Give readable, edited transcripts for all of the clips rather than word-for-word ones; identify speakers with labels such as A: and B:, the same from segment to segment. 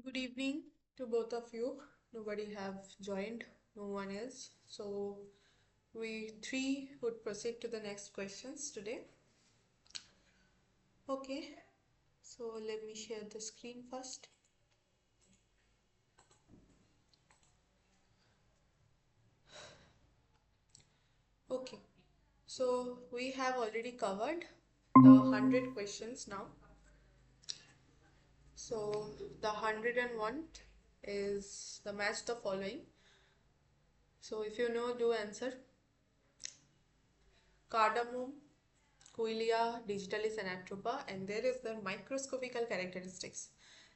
A: Good evening to both of you. Nobody have joined, no one is. So we three would proceed to the next questions today. Okay, so let me share the screen first. Okay, so we have already covered the 100 questions now. So the 101 is the match the following. So if you know, do answer. Cardamom, Quilia digitalis anatropa, and there is the microscopical characteristics.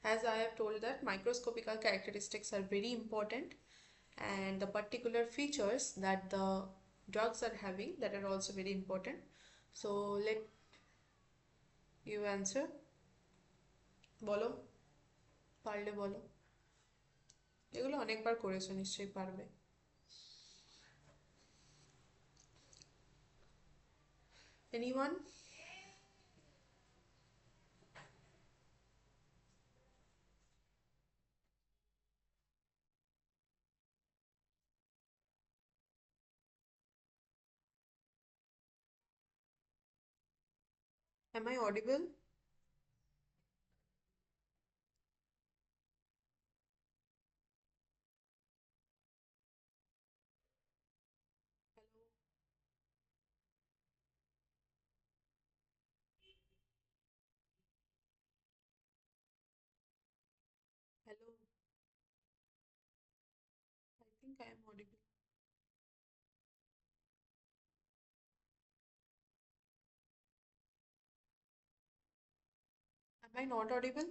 A: As I have told that microscopical characteristics are very important, and the particular features that the drugs are having that are also very important. So let you answer. বলো, পারলে বলো। এগুলো অনেকবার করেছো, নিশ্চয়ই পারবে। Anyone? Am I audible? Hello, I think I am audible. Am I not audible?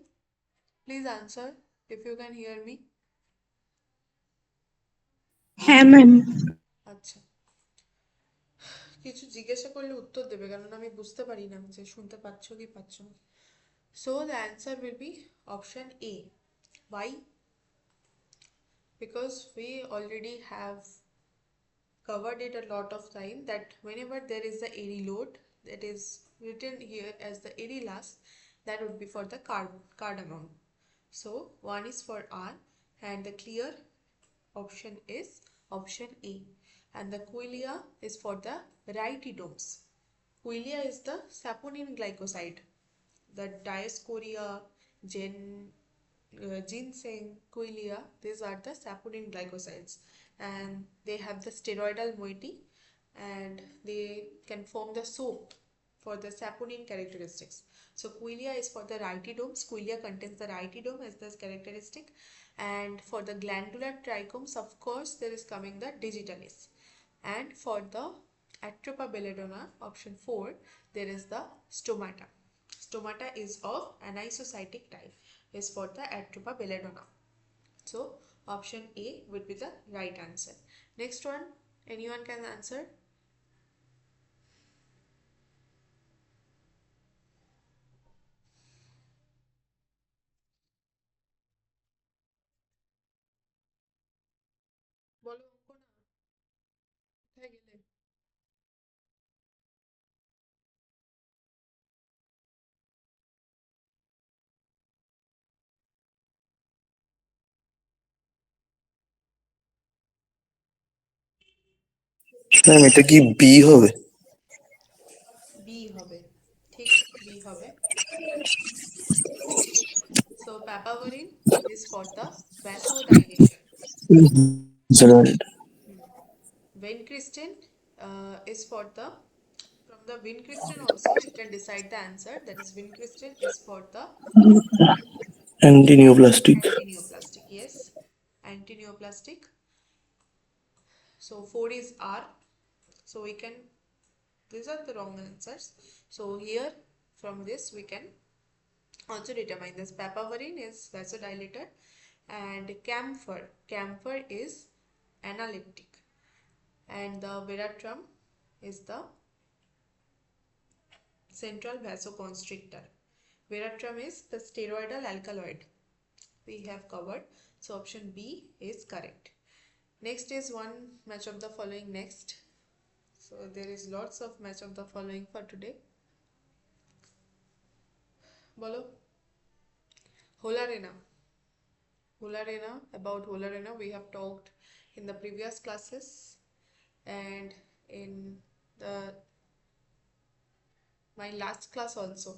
A: Please answer if you can hear me.
B: হ্যাঁ ma'am.
A: আচ্ছা, কিছু জিজ্ঞাসা করলে উত্তর দেবে, কারণ আমি বুঝতে পারি না যে শুনতে পাচ্ছ কি পাচ্ছ না। So the answer will be option A. Why? Because we already have covered it a lot of time that whenever there is the airy load that is written here as the airy last, that would be for the cardamom. So one is for R, and the clear option is option A. And the quilia is for the rhytidomes. Quilia is the saponin glycoside. The Dioscorea, ginseng, quilia, these are the saponin glycosides, and they have the steroidal moiety, and they can form the soap for the saponin characteristics. So quilia is for the rhytidomes. Quilia contains the rhytidome as the characteristic, and for the glandular trichomes, of course, there is coming the digitalis. And for the Atropa belladonna, option 4, there is the stomata. Stomata is of anisocytic type, is for the Atropa belladonna. So option A would be the right answer. Next one, anyone can answer? বলো অঙ্ক না, কোথায় গেলে?
C: Ma'am এটা কি B হবে?
A: B হবে, ঠিক, বি হবে। So papaverine is for the vasodilation. Vincristine is for the, from the vincristine also you can decide the answer, that is vincristine is for the
C: antineoplastic.
A: antineoplastic. Yes, antineoplastic. So 4 is R. So we can, these are the wrong answers. So here from this we can also determine this. Papaverine is vasodilator, and camphor is analytic, and the veratrum is the central vasoconstrictor. Veratrum is the steroidal alkaloid. We have covered. So option B is correct. Next is one match of the following next. So there is lots of match of the following for today. বলো, হোলারেনা, About Holarena, we have talked in the previous classes, and in the my last class also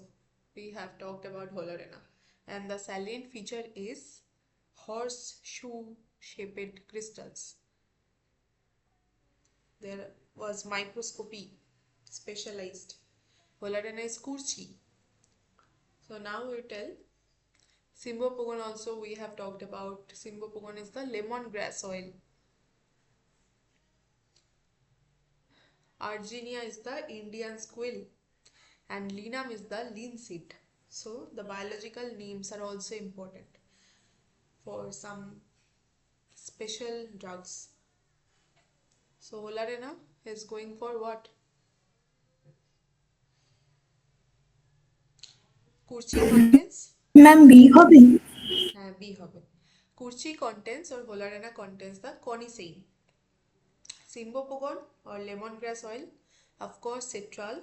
A: we have talked about Holarena. And the salient feature is horseshoe shaped crystals. There was microscopy specialized. Holarena is Kurchi. So now we tell Simbopogon also we have talked about. Simbopogon is the lemongrass oil. Arginia is the Indian squill, and linum is the linseed. So the biological names are also important for some special drugs. So Holarena is going for what? Kurchi contains
B: ma'am B হবে
A: B হবে. Kurchi contains or Holarena contains the conicein. Simbopogon or lemongrass oil, of course citral,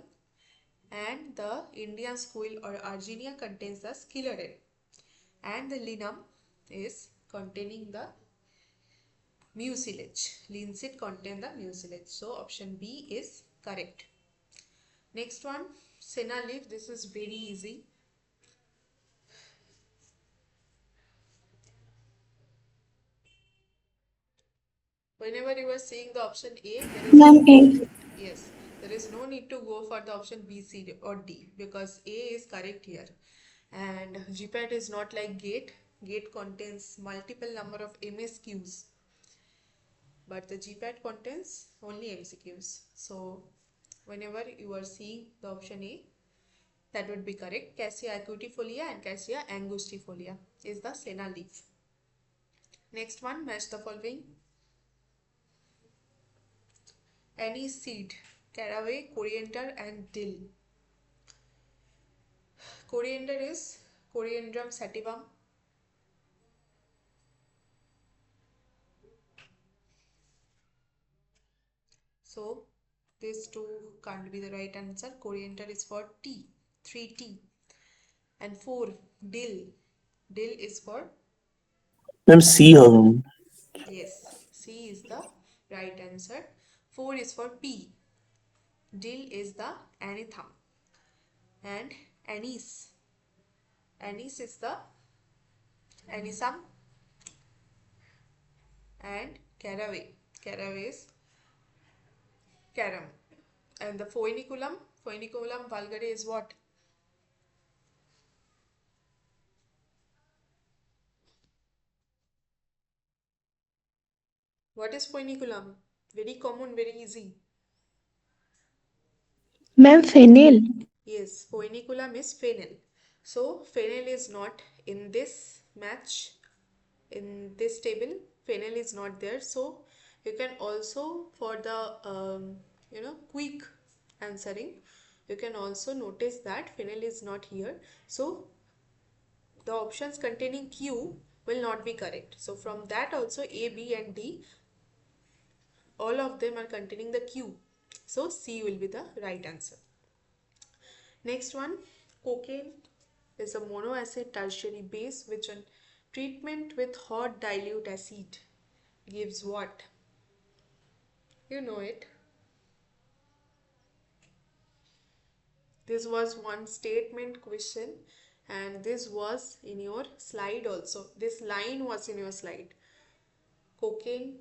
A: and the Indian squill or Arginia contains the scleroden, and the linum is containing the mucilage. Linseed contain the mucilage. So option B is correct. Next one, senna leaf. This is very easy. Whenever you are seeing the option A, there is
B: ma'am A
A: yes, there is no need to go for the option B, C or D because A is correct here. And GPAT is not like GATE. GATE contains multiple number of MSQs, but the GPAT contains only MCQs. So whenever you are seeing the option A, that would be correct. Cassia acuitifolia and Cassia angustifolia is the senna leaf. Next one, match the following. Anise seed, caraway, coriander and dill. Coriander is Coriandrum sativum. So these two can't be the right answer. Coriander is for T, 3T. And 4, dill. Dill is for,
C: ma'am C হবে ma'am।
A: yes, C is the right answer. 4 is for P. Dill is the anethum. And anise. Anise is the anisum. And caraway. Caraway is caram. And the foeniculum. Foeniculum vulgare is what? What is foeniculum? Very common, very easy.
B: Ma'am fennel
A: Yes, foeniculum is fennel. So fennel is not in this match, in this table. Fennel is not there. So you can also, for the quick answering, you can also notice that fennel is not here. So the options containing Q will not be correct. So from that also A, B and D, all of them are containing the Q. So C will be the right answer. Next one, cocaine is a monoacid tertiary base which on treatment with hot dilute acid gives what? You know it. This was one statement question and this was in your slide also. This line was in your slide. Cocaine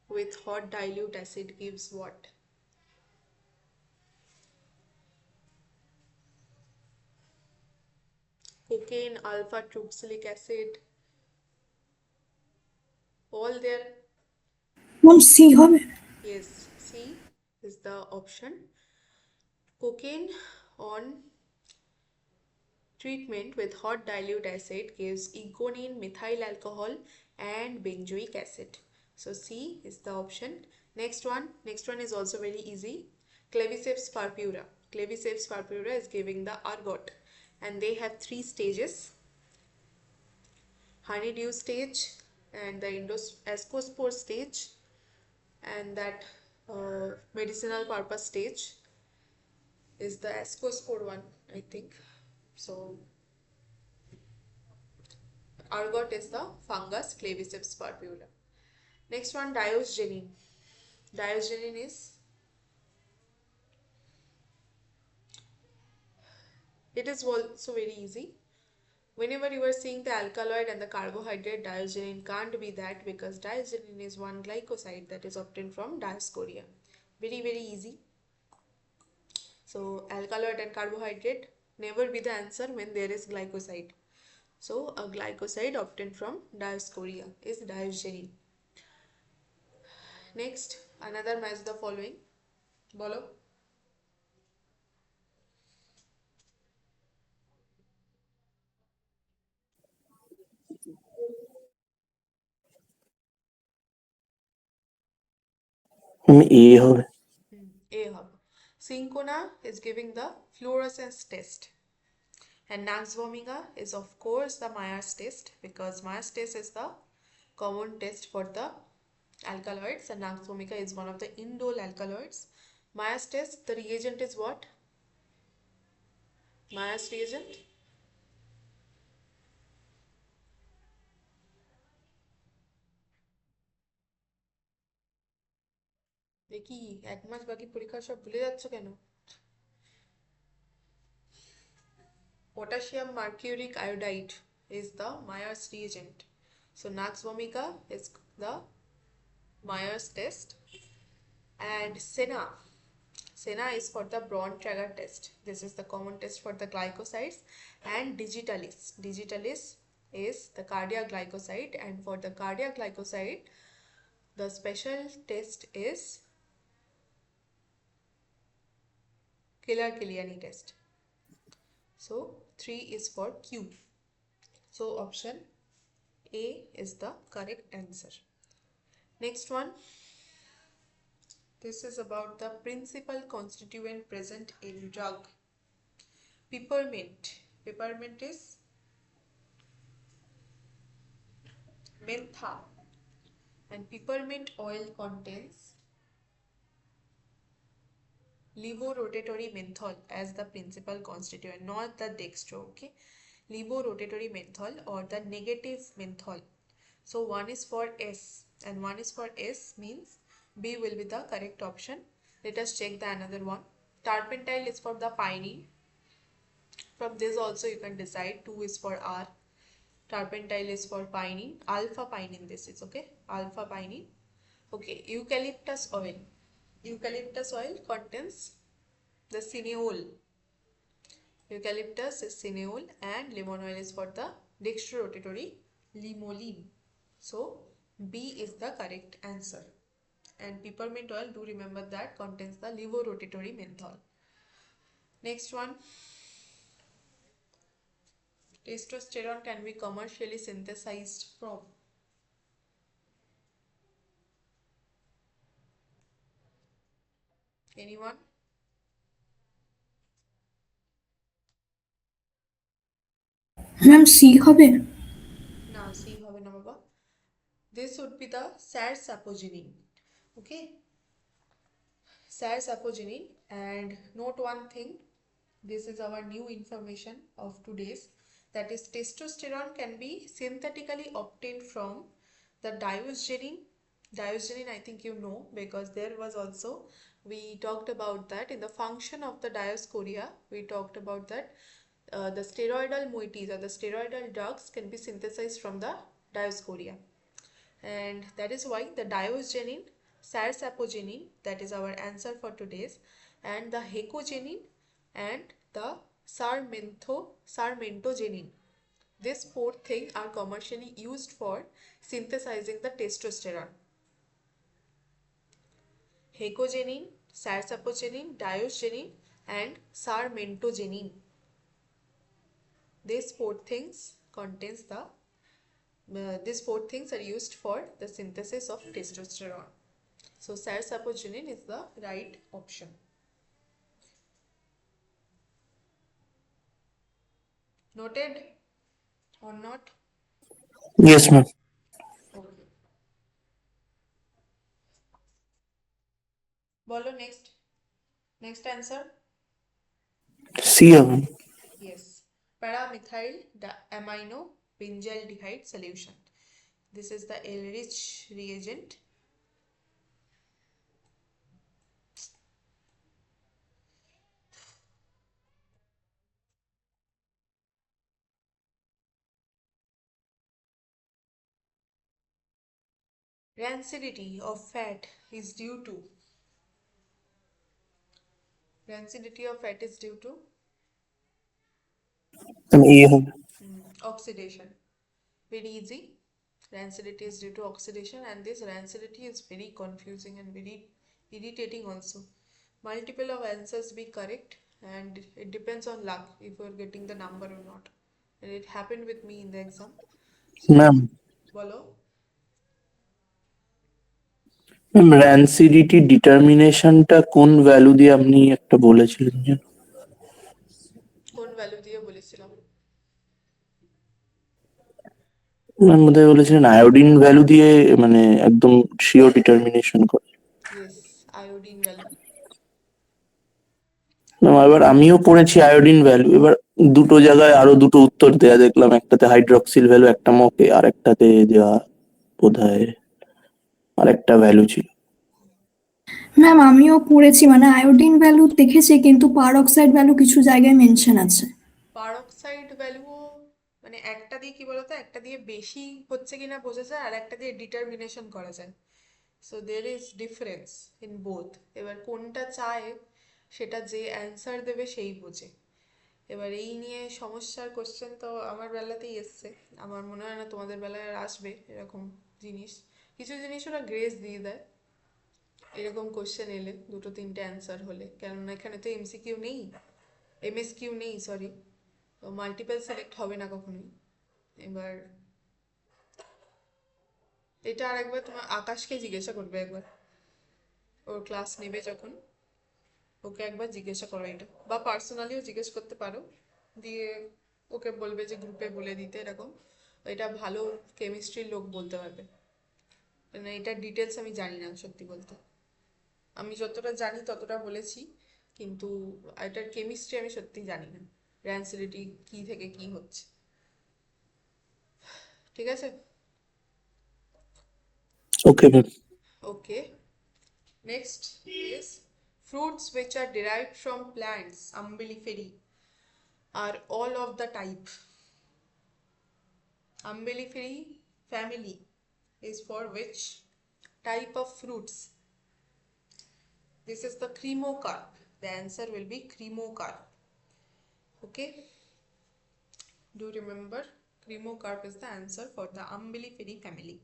A: with hot dilute acid gives what? Cocaine, alpha truxilic acid, all there.
B: Ma'am C হবে
A: Yes, C is the option. Cocaine on treatment with hot dilute acid gives egonine, methyl alcohol and benzoic acid. So C is the option. Next one is also very easy. Claviceps purpura. Claviceps purpura is giving the ergot and they have 3 stages. Honeydew stage and the ascospore stage and that medicinal purpose stage is the ascospore one, I think. So Ergot is the fungus, Claviceps purpura. Next one, diosgenin. Diosgenin is, it is also very easy. Whenever you are seeing the alkaloid and the carbohydrate, diosgenin can't be that, because diosgenin is one glycoside that is obtained from Dioscorea. Very, very easy. So alkaloid and carbohydrate never be the answer when there is glycoside. So a glycoside obtained from Dioscorea is diosgenin. Next, another match the following. Bolo.
C: A হবে।
A: A hub. Syncona is giving the fluorescence test. And Nance vomiga is of course the Myers test, because Myers test is the common test for the alkaloids, and Nance vomiga is one of the indole alkaloids. Myers test, the reagent is what? Myers reagent? দেখি এক মাস বাকি পরীক্ষা সব ভুলে যাচ্ছ কেন? Potassium mercuric iodide is the Myers reagent. So Nance vomiga is the Myers test. And Sena is for the Braun Trager test. This is the common test for the glycosides. And digitalis is the cardiac glycoside, and for the cardiac glycoside the special test is Killer Kiliani test. So 3 is for Q. So option A is the correct answer. Next one, this is about the principal constituent present in drug. Peppermint. Peppermint is mentha, and peppermint oil contains levorotatory menthol as the principal constituent, not the dextro. Okay, levorotatory menthol or the negative menthol. So one is for S and one is for S, means B will be the correct option. Let us check the another one. Terpentile is for the pinene. From this also you can decide. 2 is for R. Terpentile is for pinene. Alpha pinene this is, okay. Alpha pinene. Okay, eucalyptus oil. Eucalyptus oil contains the cineole. Eucalyptus is cineole, and lemon oil is for the dextrorotatory limoline. So B is the correct answer. And peppermint oil, do remember that, contains the levorotatory menthol. Next one, testosterone can be commercially synthesized from. Anyone?
B: Ma'am C হবে।
A: না, C হবে না বাবা. This would be the sapogenin. Okay, sapogenin. And note one thing, this is our new information of today's, that is testosterone can be synthetically obtained from the diosgenin. Diosgenin, I think you know, because there was also, we talked about that in the function of the Dioscorea. We talked about that the steroidal moieties or the steroidal drugs can be synthesized from the Dioscorea, and that is why the diosgenin, sapogenin, that is our answer for today's, and the hecogenin and the sarmentogenin, these four things are commercially used for synthesizing the testosterone. Hecogenin, sapogenin, diosgenin and sarmentogenin, these four things contains the these four things are used for the synthesis of testosterone. So sapogenin is the right option. Noted or not?
C: Yes, ma'am.
A: Okay. Bolo next. Next answer.
C: C হবে।
A: Yes. Paramethyl amino benzaldehyde solution. This is the Ehrlich reagent. Rancidity of fat is due to rancidity of fat is due to
C: এ হবে।
A: oxidation. Very easy. Rancidity is due to oxidation, and this rancidity is very confusing and very irritating also. Multiple of answers be correct, and it depends on luck if you're getting the number or not. And it happened with me in the exam. So,
C: ma'am
A: bolo,
C: ma'am rancidity ডিটারমিনেশনটা কোন value দিয়ে আপনি একটা বলেছিলেন যে
A: কোন value দিয়ে বলেছিলাম?
C: ম্যাম বোধহয় বলেছিলেন আয়োডিন ভ্যালু দিয়ে মানে একদম শিওর ডিটারমিনেশন করে।
A: Yes, iodine value.
C: ম্যাম এবার আমিও পড়েছি আয়োডিন ভ্যালু, এবার দুটো জায়গায় আরো দুটো উত্তর দেয়া দেখলাম, একটাতে হাইড্রক্সিল ভ্যালু একটা মকে, আর একটাতে দেওয়া বোধহয় আর একটা ভ্যালু ছিল।
B: ম্যাম আমিও পড়েছি, মানে আয়োডিন ভ্যালু দেখেছি কিন্তু পার অক্সাইড ভ্যালু কিছু জায়গায় মেনশন আছে।
A: পারক্সাইড ভ্যালুও মানে একটা দিয়ে কি বলতো, একটা দিয়ে বেশি হচ্ছে কিনা বোঝা যায়, আর একটা দিয়ে ডিটারমিনেশন করা যায়। So there is difference in both. এবার কোনটা চায় সেটা যে অ্যান্সার দেবে সেই বোঝে। এবার এই নিয়ে সমস্যার কোশ্চেন তো আমার বেলাতেই এসছে, আমার মনে হয় না তোমাদের বেলায় আর আসবে এরকম জিনিস। কিছু জিনিস ওরা গ্রেস দিয়ে দেয় এরকম কোশ্চেন এলে, দুটো তিনটে অ্যান্সার হলে, কেননা এখানে তো এমসিকিউ নেই, এমএসকিউ নেই, সরি, তো মাল্টিপল সিলেক্ট হবে না কখনোই। এবার এটা আর একবার তোমার আকাশকে জিজ্ঞাসা করবে, একবার ওর ক্লাস নেবে যখন, ওকে একবার জিজ্ঞাসা করো এটা, বা পার্সোনালিও জিজ্ঞেস করতে পারো, দিয়ে ওকে বলবে যে গ্রুপে বলে দিতে এরকম। এটা ভালো কেমিস্ট্রির লোক বলতে পারবে, মানে এটার ডিটেলস আমি জানি না সত্যি বলতে। আমি যতটা জানি ততটা বলেছি, কিন্তু এটার কেমিস্ট্রি আমি সত্যি জানি না, র্যান্সিডিটি কি থেকে কি হচ্ছে। ঠিক আছে,
C: okay ma'am.
A: Okay. Next is fruits which are derived from plants, umbelliferae, are all of the type. Umbelliferae family is for which type of fruits? This is the cremocarp. The answer will be cremocarp. Okay, do remember cremocarp is the answer for the umbelliferae family.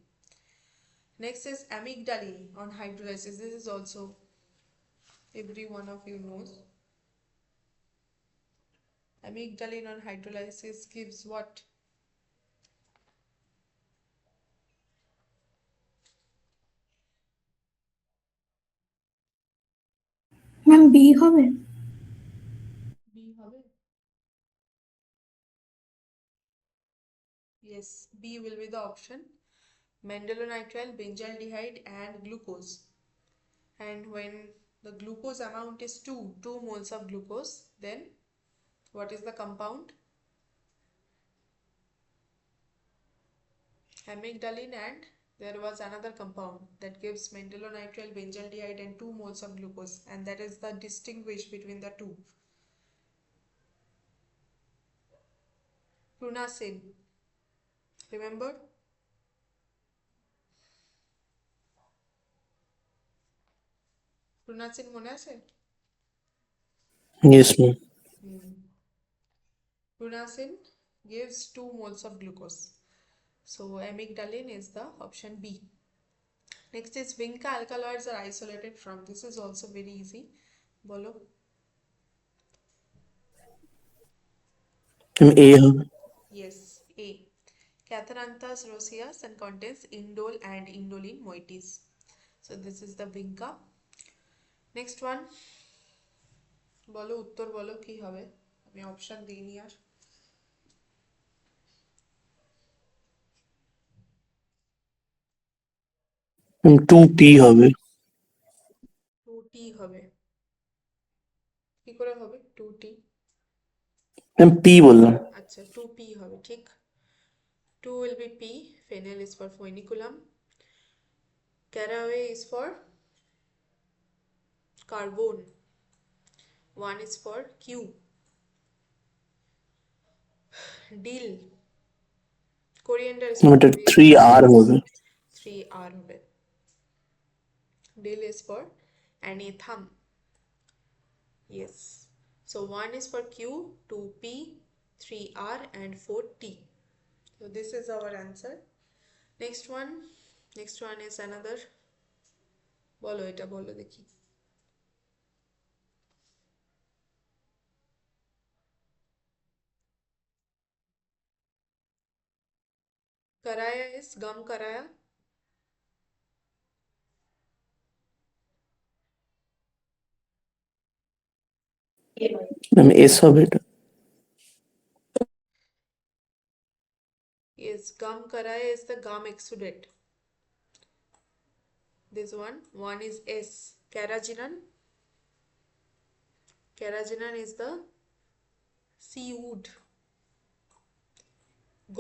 A: Next is amygdalin on hydrolysis. This is also every one of you knows. Amygdalin on hydrolysis gives what?
B: Ma'am B হবে।
A: B হবে? Yes, B will be the option. Mandalonitrile, benzaldehyde, and glucose. And when the glucose amount is 2 moles of glucose, then what is the compound? Amygdalin, and there was another compound that gives mandalonitrile, benzaldehyde, and 2 moles of glucose, and that is the distinguish between the two. Prunacin. Remember? Prunacin মনে আছে?
C: Yes ma'am.
A: Prunacin gives 2 moles of glucose. So amygdalin is the option B. Next is Vinca alkaloids are isolated from. This is also very easy. Bolo.
C: এ হবে।
A: Yes, A. Catharanthus roseus and contains indole and indolin moieties. So this is the Vinca. Next one. বলো উত্তর বলো কি হবে, আমি option দিইনি আর।
C: 2P হবে।
A: 2T হবে? কি করে হবে 2T?
C: ম্যাম পি বললাম।
A: আচ্ছা 2P হবে, ঠিক। 2 will be P. Phenyl is for phenoculum. Caraway is for carbon. 1 is for Q. Dill. Coriander is for
C: ওটা থ্রি
A: coriander.
C: আর হবে।
A: 3R হবে। Dill is for anethum. Yes. So 1 is for Q, 2 P, 3 R and 4 T. So this is our answer. Next one is another. বলো এটা বলো দেখি। Karaya is gum karaya.
C: S হবে এটা।
A: Yes, gum karaya is the gum exudate. This one is S. Carrageenan. Carrageenan is the seaweed.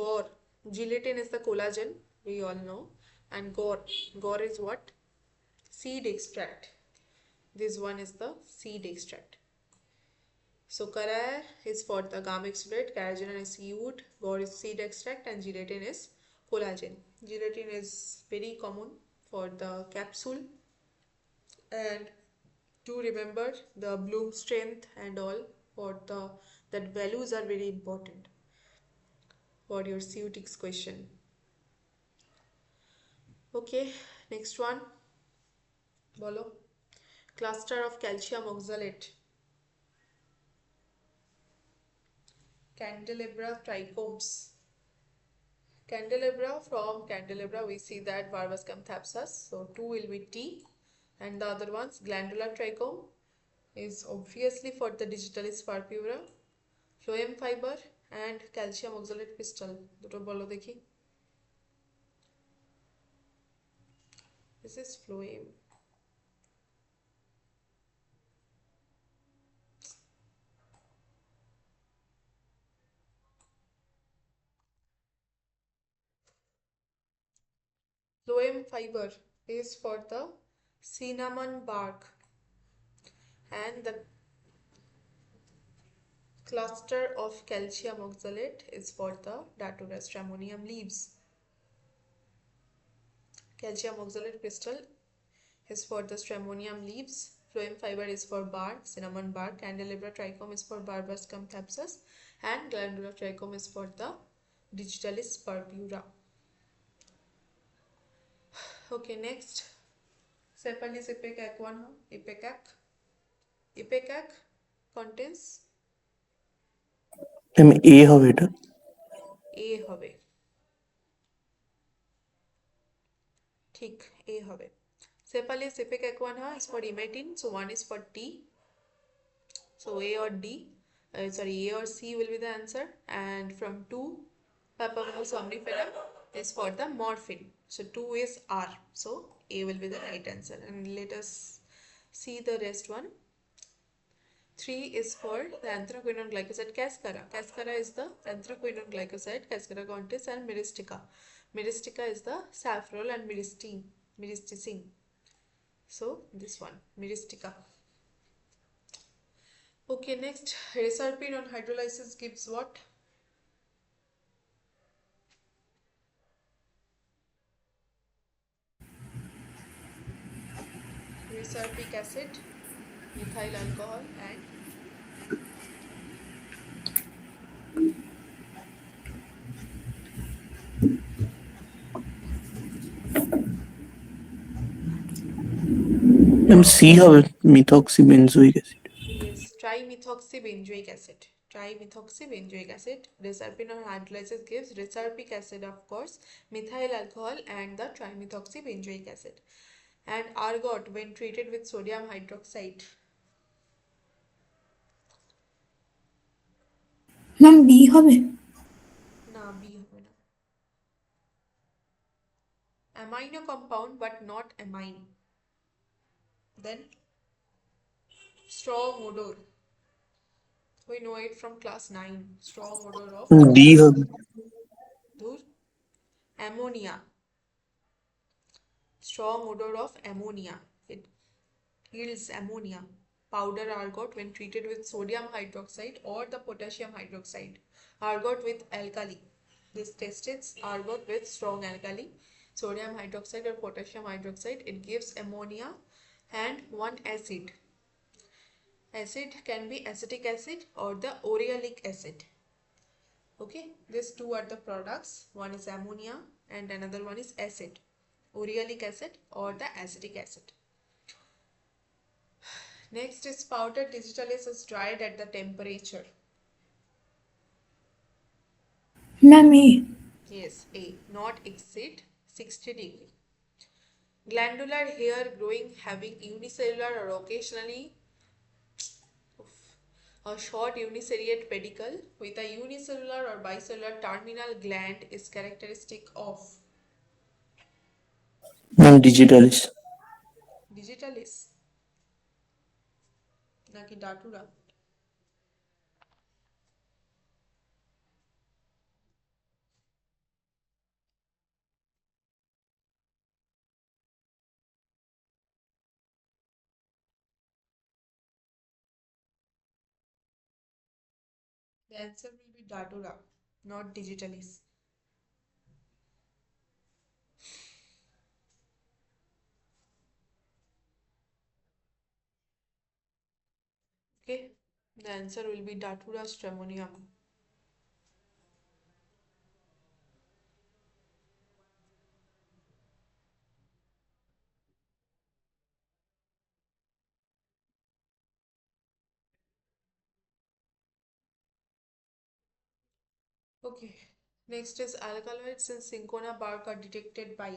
A: Gore. Gelatin is the collagen, we all know. And gore. Gore is what? Seed extract. This one is the seed extract. So karaya is for the gum exudate, carrageenan is seaweed, gore is seed extract, and gelatin is collagen. Gelatin is very common for the capsule, and to remember the bloom strength and all for the that values are very important for your CUET question. Okay, next one. Bolo. Cluster of calcium oxalate. Candelabra trichomes. Candelabra, from candelabra we see that Varvascum thapsus, so 2 will be T, and the other ones glandular trichome is obviously for the digitalis purpura, phloem fiber and calcium oxalate crystal. দুটো বলো দেখি। This is phloem. Phloem fiber is for the cinnamon bark, and the cluster of calcium oxalate is for the Datura stramonium leaves. Calcium oxalate crystal is for the stramonium leaves, phloem fiber is for bark, cinnamon bark, candelabra trichome is for Barbascum thapsus, and glandular trichome is for the digitalis purpura. Okay, next. Sepalis ipecac 1 ipecac. Ipecac contains
C: এ হবে এটা।
A: A হবে, ঠিক A হবে। Sepalis ipecac 1 is for imetin, so 1 is for T. So A or D, sorry, A or C will be the answer. And from 2, Papaver somnifera is for the morphine. So 2 is R. So A will be the right answer. And let us see the rest one. 3 is for the anthraquinone glycoside cascara. Cascara is the anthraquinone glycoside. Cascara contains and myristica. Myristica is the saffrol and myristicin. So this one, myristica. Okay, next, reserpine on hydrolysis gives what? Reserpic acid, methyl alcohol and
C: C হবে, methoxybenzoic acid.
A: yes, trimethoxybenzoic acid. Trimethoxybenzoic acid. Reserpine on hydrolysis gives reserpic acid, of course, methyl alcohol and the trimethoxybenzoic acid. And ergot when treated with sodium hydroxide.
B: Ma'am B হবে।
A: না, B হবে না। Amino compound but not amine. Then strong odor. We know it from class 9. Strong odor of
C: D হবে।
A: ধুর, ammonia, strong odor of ammonia. It yields ammonia. Powder ergot when treated with sodium hydroxide or the potassium hydroxide. Ergot with alkali. This tests ergot with strong alkali, sodium hydroxide or potassium hydroxide. It gives ammonia and one acid. Acid can be acetic acid or the orealic acid. Okay, these two are the products. One is ammonia and another one is acid. Orealic acid or the acetic acid. Next is powder digitalis is dried at the temperature.
B: Ma'am A.
A: Yes, A. Not exceed 60 degree. Glandular hair growing having unicellular or occasionally a short uniseriate pedicle with a unicellular or bicellular terminal gland is characteristic of
C: digitalis.
A: digitalis নাকি datura. The answer will be datura, not digitalis. Okay, the answer will be datura stramonium. Okay, next is alkaloids in cinchona bark are detected by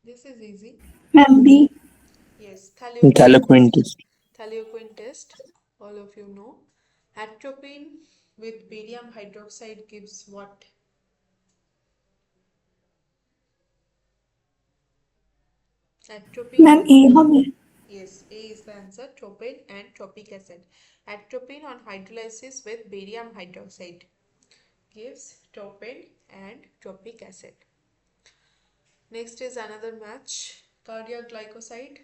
A: this is easy.
B: Ma'am B.
A: Yes, thalioquine
C: thalleioquin
A: test.
C: Test.
A: Thalioquine test, all of you know. Atropine with barium hydroxide gives what? Atropine
B: ma'am
A: with
B: এ হবে।
A: yes, A is the answer. Tropine and tropic acid. Atropine on hydrolysis with barium hydroxide gives tropine and tropic acid. Next is another match. Cardiac glycoside,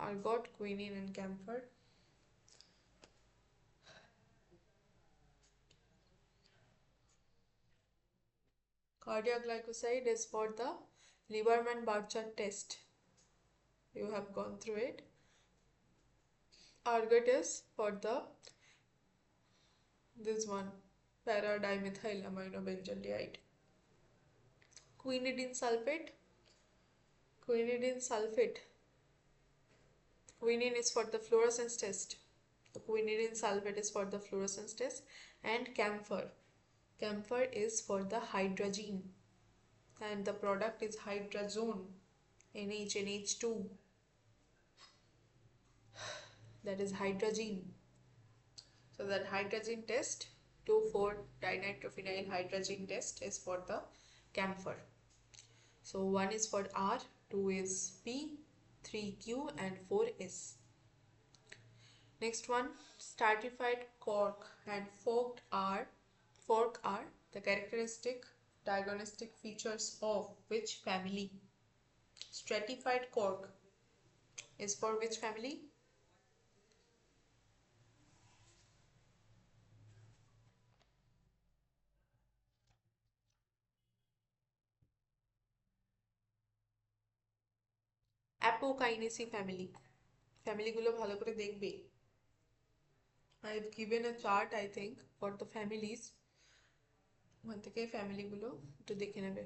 A: ergot, quinine, and camphor. Cardiac glycoside is for the Lieberman-Barchat test. You have gone through it. Ergot is for the this one para-dimethylaminobenzoate. Quinidine sulfate. Quinidine sulfate. Quinine is for the fluorescence test. The quinidine sulfate is for the fluorescence test. And camphor. Camphor is for the hydrazine. And the product is hydrazone. NH2. That is hydrazine. So that hydrazine test, 2,4-dinitrophenyl hydrazine test is for the camphor. So 1 is for R, 2 is P, 3 Q and 4 S. Next one, stratified cork and fork are the characteristic diagnostic features of which family? Stratified cork is for which family? Apokinaceae family. Family গুলো ভালো করে দেখবে. I've given a chart I think for the families. ওখান থেকে family গুলো একটু দেখে নেবে.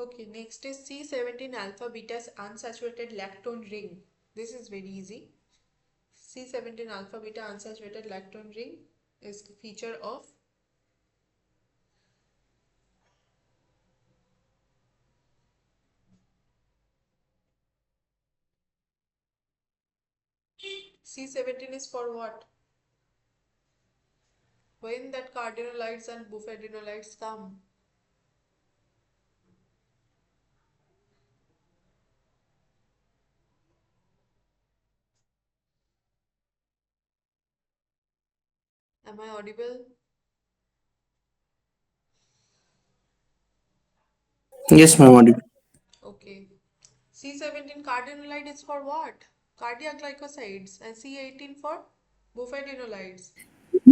A: Okay, next is C17 alpha beta unsaturated lactone ring. This is very easy. C17 alpha beta unsaturated lactone ring is the feature of C17 is for what? When that cardinolides and bufadinolides come. Am I audible?
C: Yes, ma'am. Audible.
A: Okay. C17 cardenolide is for what? Cardiac glycosides. And C18 for bufadienolides.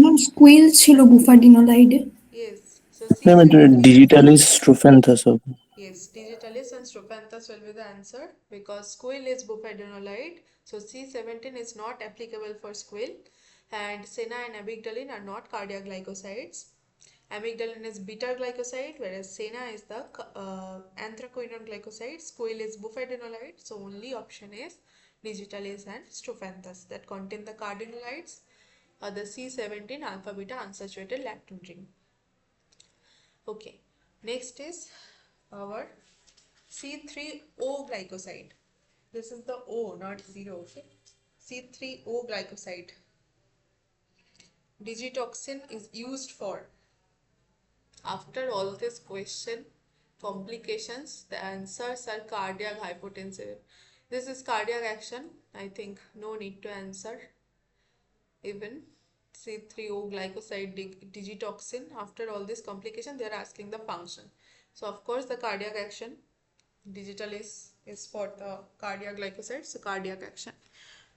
B: Ma'am squill ছিল বুফাডিনোলাইডে।
A: Yes. So
C: Ma'am, এটা
A: C17.
C: digitalis strophanthus হবে।
A: Yes, digitalis and strophanthus will be the answer because squill is bufadienolide. So C17 is not applicable for squill, and sena and amygdalin are not cardiac glycosides. Amygdalin is beta glycoside, whereas sena is the anthraquinone glycoside. Squill is bufadienolide. So only option is digitalis and strophanthus that contain the cardenolides or the C17 alpha beta unsaturated lactone ring. Okay, next is our C3O glycoside. This is the O, not 0. Okay. C3O glycoside. Digitoxin is used for. After all this question, complications, the answers are cardiac hypotensive. This is cardiac action. I think no need to answer. Even C3O glycoside digitoxin. After all this complication, they are asking the function. So of course the cardiac action. Digital is for the cardiac glycoside, so cardiac action.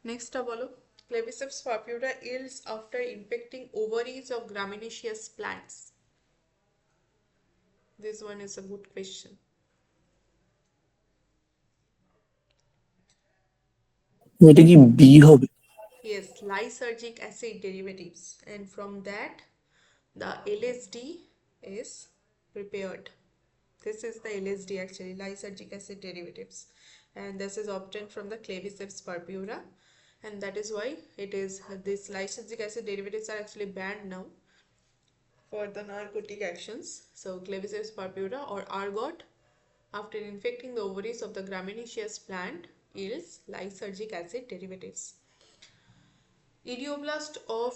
A: Next bolo, Claviceps purpura yields after infecting ovaries of gramineous plants. This one is a good question.
C: এটা কি B হবে?
A: Yes, lysergic acid derivatives, and from that the LSD is prepared. This is the LSD actually, lysergic acid derivatives, and this is obtained from the Claviceps purpura, and that is why it is this lysergic acid derivatives are actually banned now for the narcotic actions. So Claviceps purpura or ergot, after infecting the ovaries of the gramineous plant, yields lysergic acid derivatives. Idioblast of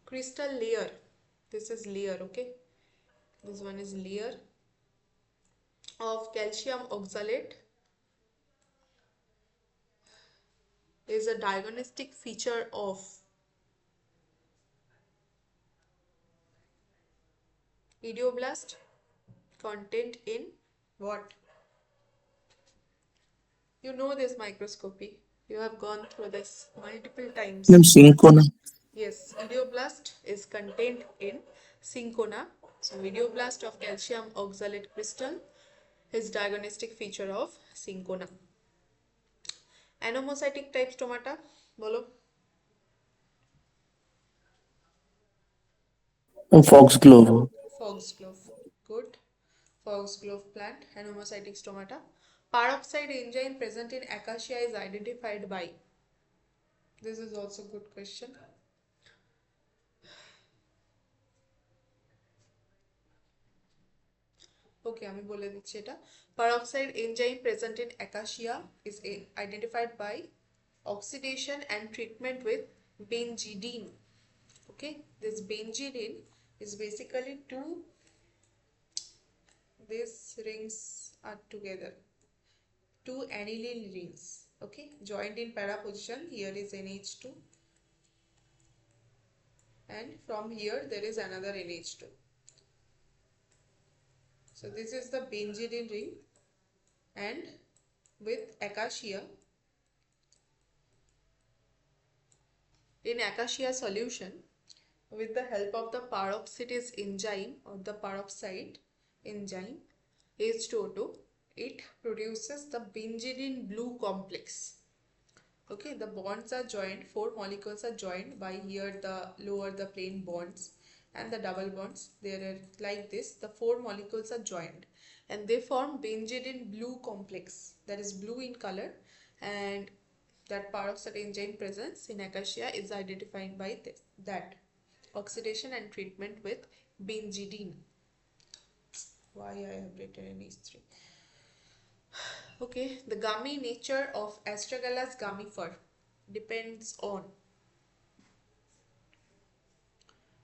A: crystal layer. This is layer, okay? This one is layer of calcium oxalate is a diagnostic feature of idioblast content in what? You know this microscopy. You have gone through this multiple times.
C: Ma'am cinchona.
A: Yes, idioblast is contained in cinchona. So idioblast of calcium oxalate crystal is diagnostic feature of cinchona. Anomocytic type stomata, bolo.
C: ফক্সগ্লোভ।
A: Foxglove. Good. Foxglove plant, anomocytic stomata. Peroxide enzyme present in acacia is identified by. This is also good question. Okay, আমি বলে দিচ্ছি এটা. Peroxide enzyme present in acacia is identified by oxidation and treatment with benzidine. Okay, this benzidine is basically these rings are together, two aniline rings, okay, joined in para position. Here is NH2 and from here there is another NH2. So this is the benzidine ring, and with acacia, in acacia solution, with the help of the peroxidase enzyme or the peroxide enzyme H2O2, it produces the benzidine blue complex. Okay, the bonds are joined, four molecules are joined by here the lower the plain bonds and the double bonds. They are like this, the four molecules are joined and they form benzidine blue complex, that is blue in color, and that peroxide enzyme presence in acacia is identified by this, that oxidation and treatment with benzidine. Why I have written NH3. Okay, the gummy nature of Astragalus gummifer depends on.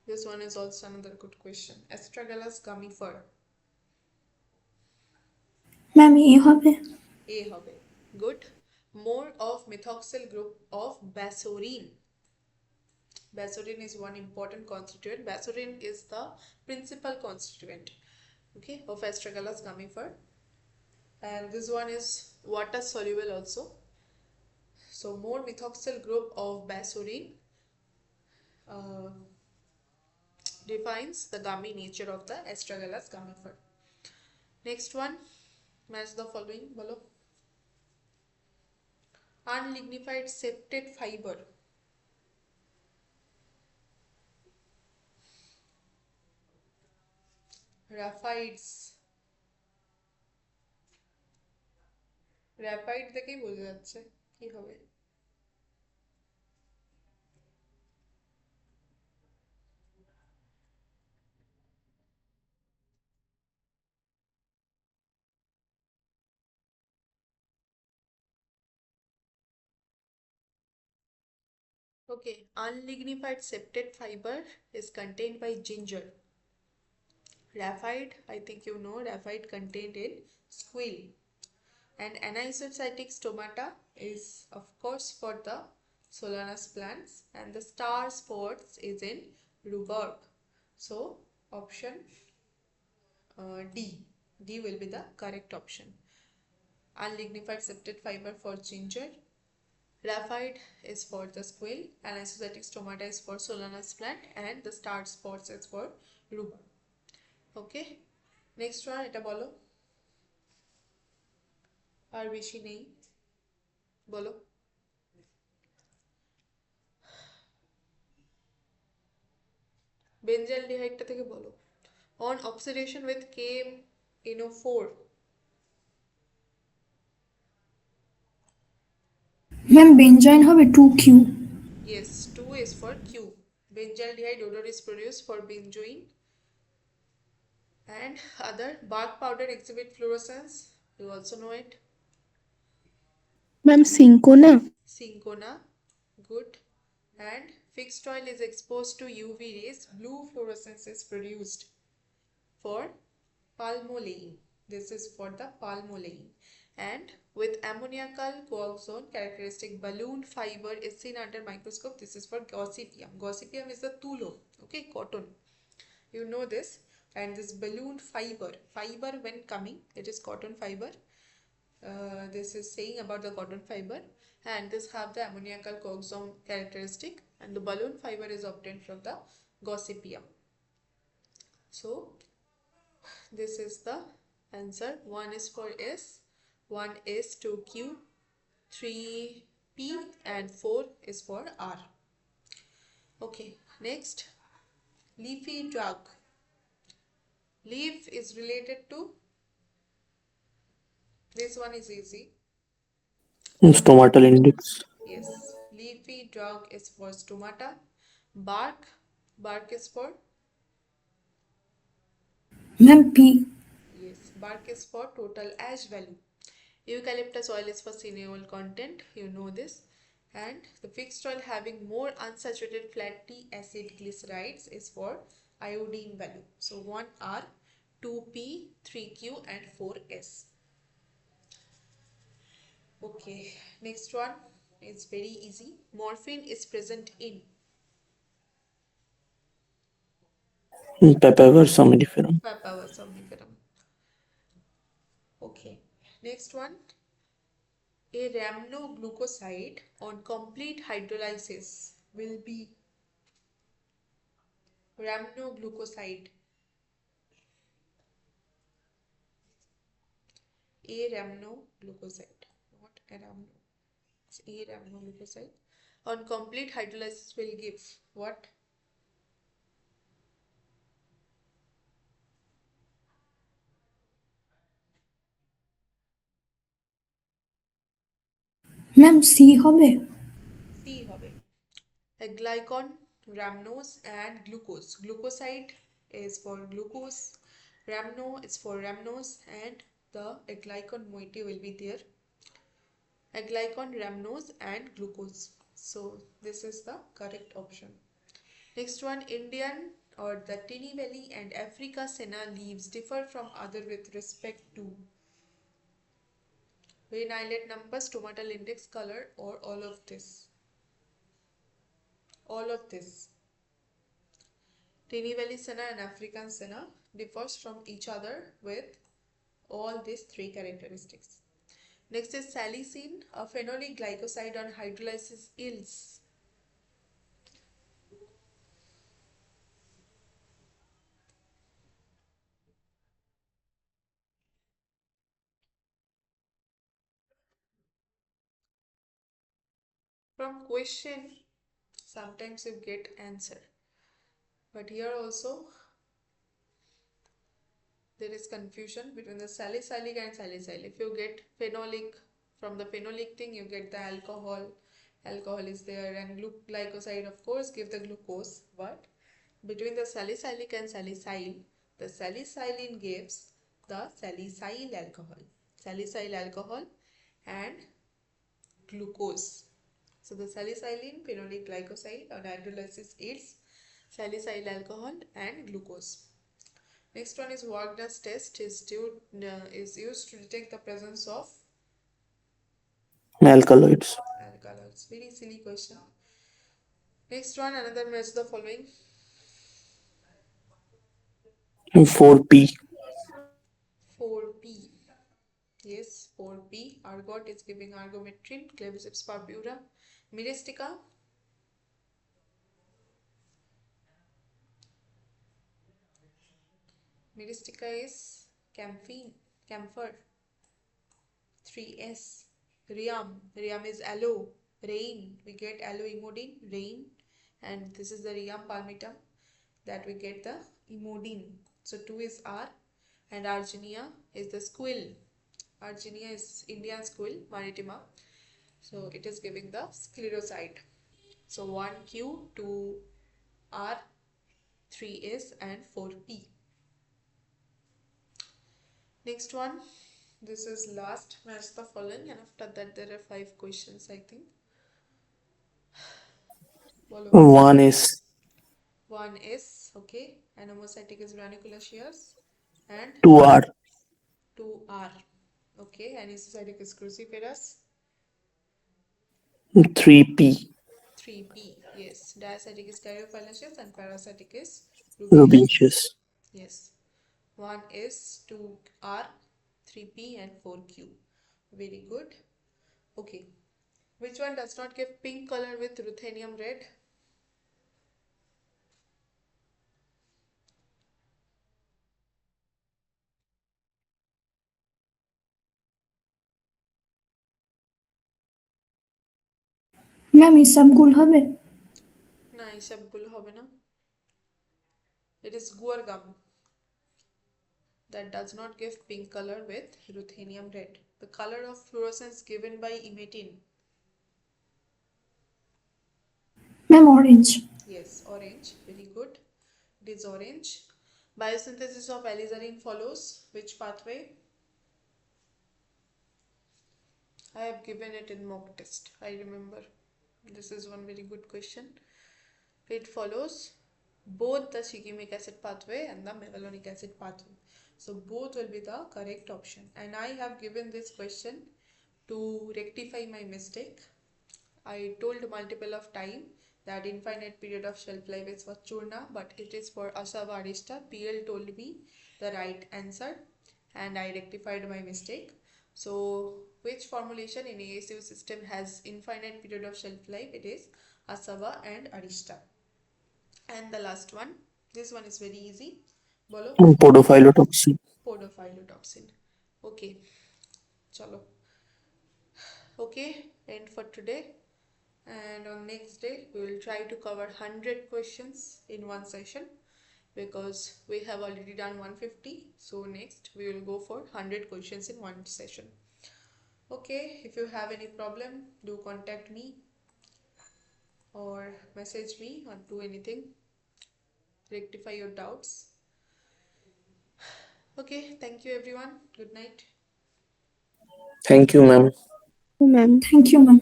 A: This one is also another good question. Astragalus gummifer.
B: Ma'am A হবে।
A: A hobe. Good. More of methoxyl group of basorine. Basorin is one important constituent. Basorin is the principal constituent, okay, of astragalus gummifer, and this one is water soluble also. So more methoxyl group of basorin uh, defines the gummy nature of the astragalus gummifer. Next one, match the following. Bolo. Unlignified septate fiber. Raphides. Rapide দেখেই বোঝা যাচ্ছে কি হবে। Okay, unlignified septate fiber is contained by ginger. Graphite, I think you know, graphite contained in squill. And anisocytic stomata is of course for the solanus plants, and the star spots is in rhubarb. So option D. D will be the correct option. Unlignified septate fiber for ginger. Graphite is for the squill, anisocytic stomata is for solanus plant, and the star spots is for rhubarb. Okay, next one এটা বলো, আর বেশি নেই, বলো। বেঞ্জালডিহাইডটা থেকে বলো। On oxidation with KMNO4.
B: Ma'am benzene হবে 2Q।
A: Yes, 2 is for Q. Benzaldehyde odor is produced for benzoin. And other bark powder exhibit fluorescence. You also know it.
D: Ma'am cinchona.
A: Cinchona. Good. And fixed oil is exposed to UV rays. Blue fluorescence is produced for palmolene. This is for the palmolene. And with ammoniacal coaxone characteristic balloon fiber is seen under microscope. This is for gossypium. Gossypium is the tulo, okay, cotton. You know this. And this balloon fiber when coming, it is cotton fiber. This is saying about the cotton fiber, and this have the ammoniacal coaxone characteristic, and the balloon fiber is obtained from the gossypium. So this is the answer. 1 is for S, 1 is 2Q, 3P, and 4 is for R. Okay, next, leafy drug. Leaf is related to, this one is easy.
C: Stomatal index.
A: Yes, leafy drug is for stomata. Bark is for,
B: ma'am P।
A: yes, bark is for total ash value. Eucalyptus oil is for cineol content, you know this. And the fixed oil having more unsaturated fatty acid glycerides is for iodine value. So 1R, 2P, 3Q, and 4S. Okay, next one is very easy. Morphine is present in
C: Papaver somniferum.
A: Papaver somniferum. Okay, next one. A rhamnoglucoside on complete hydrolysis will be rhamnoglucoside. A rhamnoglucoside, not a rhamno. It's a rhamnoglucoside. On complete hydrolysis will give what?
B: Ma'am C হবে।
A: C হবে। A glycon, rhamnose, and glucose. Glucoside is for glucose, rhamno is for rhamnose, and the a glycon moiety will be there. A glycon, rhamnose, and glucose. So this is the correct option. Next one, Indian or the Tini Valley and Africa senna leaves differ from other with respect to vein islet number, stomatal index, color, or all of this. All all of this. Tini Valley senna and African senna differs from each other with all these three characteristics. Next is salicine, a phenolic glycoside on hydrolysis yields. From question, sometimes you get answer. But here also there is confusion between the salicylic and salicylic. If you get phenolic, from the phenolic thing you get the alcohol. Alcohol is there, and glycoside of course give the glucose. But between the salicylic and salicyl, the salicylene gives the salicyl alcohol. Salicyl alcohol and glucose. So the salicylene phenolic glycoside on hydrolysis yields salicyl alcohol and glucose. Next one is Wagner's test is used to detect the presence of
C: Alkaloids.
A: alkaloids. Very silly question. Next one, another match the following.
C: 4P.
A: 4P. Yes, 4P. Argot is giving argometrin, Claviceps purpura. Myristica. Myristica is camphor. 3S. Rheum. Rheum is aloe. Rain. We get aloe imodine. Rain. And this is the Rheum palmatum that we get the imodine. So 2 is R. And Arginia is the squill. Arginia is Indian squill, maritima. So it is giving the scleroside. So 1Q, 2R, 3S and 4P. Next one. This is last match the following, and after that there are 5 questions I think. Follow.
C: 1S.
A: 1S, okay. Anomocytic is ranunculus and
C: 2R.
A: 2R, okay. Anisocytic is cruciferous.
C: 3P.
A: 3P, yes. Diacytic is caryophyllaceous and parasitic is rubiaceous.
C: Rubiaceous.
A: Yes. 1S, 2R, 3P and 4Q. Very good. Okay. Which one does not give pink color with ruthenium red?
B: Ma'am হিসাবগুলো হবে?
A: না, এসবগুলো হবে না। It is guar gum that does not give pink color with ruthenium red. The color of fluorescence given by imetin.
B: Ma'am orange.
A: Yes, orange. Very good. It is orange. Biosynthesis of alizarin follows which pathway? I have given it in mock test. I remember. This is one very good question. It follows both the shikimic acid pathway and the mevalonic acid pathway. So both will be the correct option. And I have given this question to rectify my mistake. I told multiple of time that infinite period of shelf life is for churna, but it is for Asava arista. PL told me the right answer and I rectified my mistake. So which formulation in ASU system has infinite period of shelf life? It is Asava and Arista. And the last one, this one is very easy. Bolo.
C: Podophylotoxin.
A: Podophylotoxin. Okay, chalo. Okay, end for today. And on next day we will try to cover 100 questions in one session, because we have already done 150. So next we will go for 100 questions in one session. Okay, if you have any problem, do contact me or message me or do anything, rectify your doubts. Okay, thank you everyone. Good night.
C: Thank you, ma'am.
D: Ma'am
B: thank you ma'am.